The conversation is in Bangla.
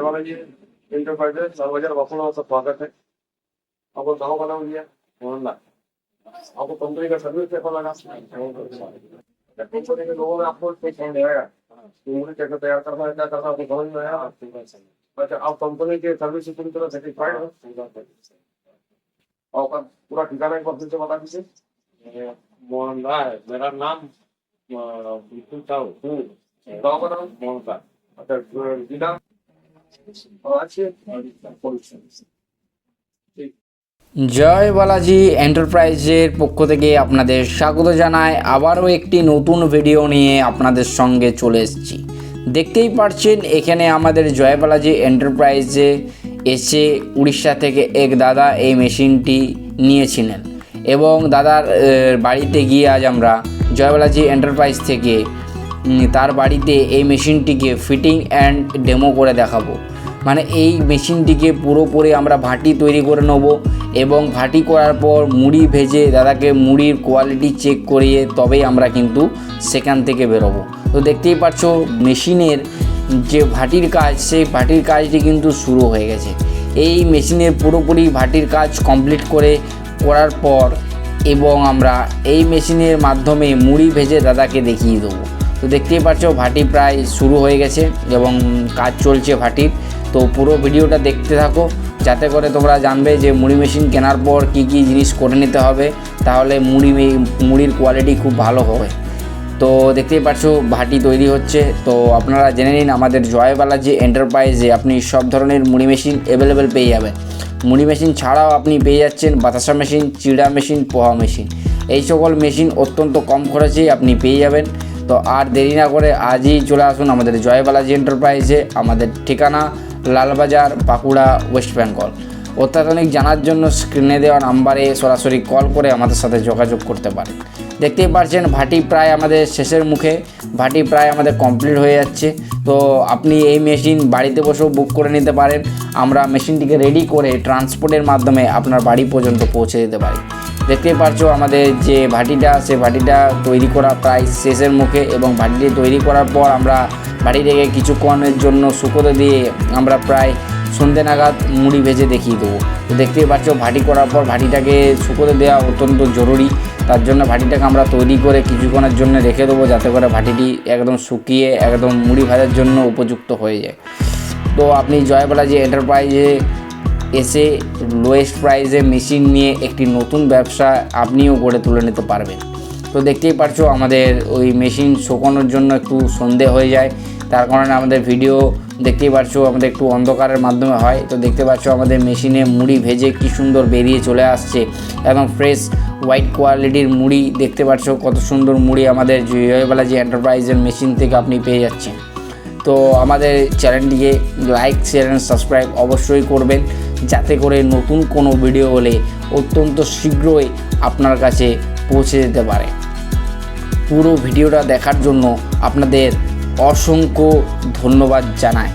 बालाजी एंटरप्राइजेस लालबाजार वापस सब स्वागत है। आपको गाँव वाला हो गया मोहल्ला, आपको कंपनी का सर्विस पेपर लगा कंपनी के लोगों में आपको समझ आएगा मुझे कैसे तैयार करना है, क्या करना है, आपको समझ में आया। अच्छा, आप कंपनी के सर्विस से पूरी तरह सेटिस्फाइड हो? आपका पूरा ठिकाना एक बार फिर से बता दीजिए। मोहनला है मेरा नाम, बिल्कुल साहू गाँव का नाम मोहनला। अच्छा, जिला अच्छे জয় বালাজি এন্টারপ্রাইজের পক্ষ থেকে আপনাদের স্বাগত জানাই। আবারও একটি নতুন ভিডিও নিয়ে আপনাদের সঙ্গে চলে এসেছি। দেখতেই পাচ্ছেন এখানে আমাদের জয় বালাজি এন্টারপ্রাইজে এসে উড়িষ্যা থেকে এক দাদা এই মেশিনটি নিয়েছিলেন এবং দাদার বাড়িতে গিয়ে আজ আমরা জয় বালাজি এন্টারপ্রাইজ থেকে তার বাড়িতে এই মেশিনটিকে ফিটিং অ্যান্ড ডেমো করে দেখাবো। মানে এই মেশিনটিকে পুরোপুরি আমরা ভাটি তৈরি করে নেব এবং ভাটি করার পর মুড়ি ভেজে দাদাকে মুড়ির কোয়ালিটি চেক করিয়ে তবেই আমরা কিন্তু সেখান থেকে বেরোবো। তো দেখতেই পাচ্ছ মেশিনের যে ভাটির কাজ, সেই ভাটির কাজটি কিন্তু শুরু হয়ে গেছে। এই মেশিনের পুরোপুরি ভাটির কাজ কমপ্লিট করার পর এবং আমরা এই মেশিনের মাধ্যমে মুড়ি ভেজে দাদাকে দেখিয়ে দেবো। তো দেখতেই পাচ্ছ ভাটি প্রায় শুরু হয়ে গেছে এবং কাজ চলছে ভাটির। তো পুরো ভিডিওটা দেখতে থাকো যাতে করে তোমরা জানবে যে মুড়ি মেশিন কেনার পর কি কি জিনিস করে নিতে হবে, তাহলে মুড়ির কোয়ালিটি খুব ভালো হবে। তো দেখতেই পাচ্ছ ভাটি তৈরি হচ্ছে। তো আপনারা জেনে নিন আমাদের জয় বালাজি এন্টারপ্রাইজে আপনি সব ধরনের মুড়ি মেশিন অ্যাভেলেবেল পেয়ে যাবেন। মুড়ি মেশিন ছাড়াও আপনি পেয়ে যাচ্ছেন বাতাসা মেশিন, চিড়া মেশিন, পোহা মেশিন। এই সকল মেশিন অত্যন্ত কম খরচেই আপনি পেয়ে যাবেন। তো আর দেরি না করে আজই চলে আসুন আমাদের জয় বালাজি এন্টারপ্রাইজে। আমাদের ঠিকানা লালবাজার, বাঁকুড়া, ওয়েস্ট বেঙ্গল। অত্যাধুনিক জানার জন্য স্ক্রিনে দেওয়া নাম্বারে সরাসরি কল করে আমাদের সাথে যোগাযোগ করতে পারেন। দেখতেই পাচ্ছেন ভাটি প্রায় আমাদের শেষের মুখে, ভাটি প্রায় আমাদের কমপ্লিট হয়ে যাচ্ছে। তো আপনি এই মেশিন বাড়িতে বসেও বুক করে নিতে পারেন। আমরা মেশিনটিকে রেডি করে ট্রান্সপোর্টের মাধ্যমে আপনার বাড়ি পর্যন্ত পৌঁছে দিতে পারি। দেখতেই পাচ্ছ আমাদের যে ভাটিটা, সে ভাটিটা তৈরি করা প্রায় শেষের মুখে এবং ভাটিটি তৈরি করার পর আমরা ভাটি থেকে কিছুক্ষণের জন্য শুকোতে দিয়ে আমরা প্রায় সন্ধ্যে নাগাদ মুড়ি ভেজে দেখিয়ে দেবো। তো দেখতেই পাচ্ছ ভাটি করার পর ভাটিটাকে শুকোতে দেওয়া অত্যন্ত জরুরি। তার জন্য ভাটিটাকে আমরা তৈরি করে কিছুক্ষণের জন্য রেখে দেবো যাতে করে ভাটিটি একদম শুকিয়ে একদম মুড়ি ভাজার জন্য উপযুক্ত হয়ে যায়। তো আপনি জয় বালাজি এন্টারপ্রাইজে এসে লোয়েস্ট প্রাইসে মেশিন নিয়ে একটি নতুন ব্যবসা আপনিও গড়ে তুলে নিতে পারবেন। তো দেখতেই পাচ্ছ আমাদের ওই মেশিন শুকানোর জন্য একটু সন্ধে হয়ে যায়, তার কারণে আমাদের ভিডিও দেখতেই পাচ্ছ আমাদের একটু অন্ধকারের মাধ্যমে হয়। তো দেখতে পাচ্ছ আমাদের মেশিনে মুড়ি ভেজে কি সুন্দর বেরিয়ে চলে আসছে, একদম ফ্রেশ হোয়াইট কোয়ালিটির মুড়ি। দেখতে পাচ্ছ কত সুন্দর মুড়ি আমাদের জয় বালাজি এন্টারপ্রাইজের মেশিন থেকে আপনি পেয়ে যাচ্ছেন। তো আমাদের চ্যানেলটিকে লাইক, শেয়ার অ্যান্ড সাবস্ক্রাইব অবশ্যই করবেন যাতে করে নতুন কোনো ভিডিও হলে অত্যন্ত শীঘ্রই আপনার কাছে পৌঁছে যেতে পারে। পুরো ভিডিওটা দেখার জন্য আপনাদের অসংখ্য ধন্যবাদ জানাই।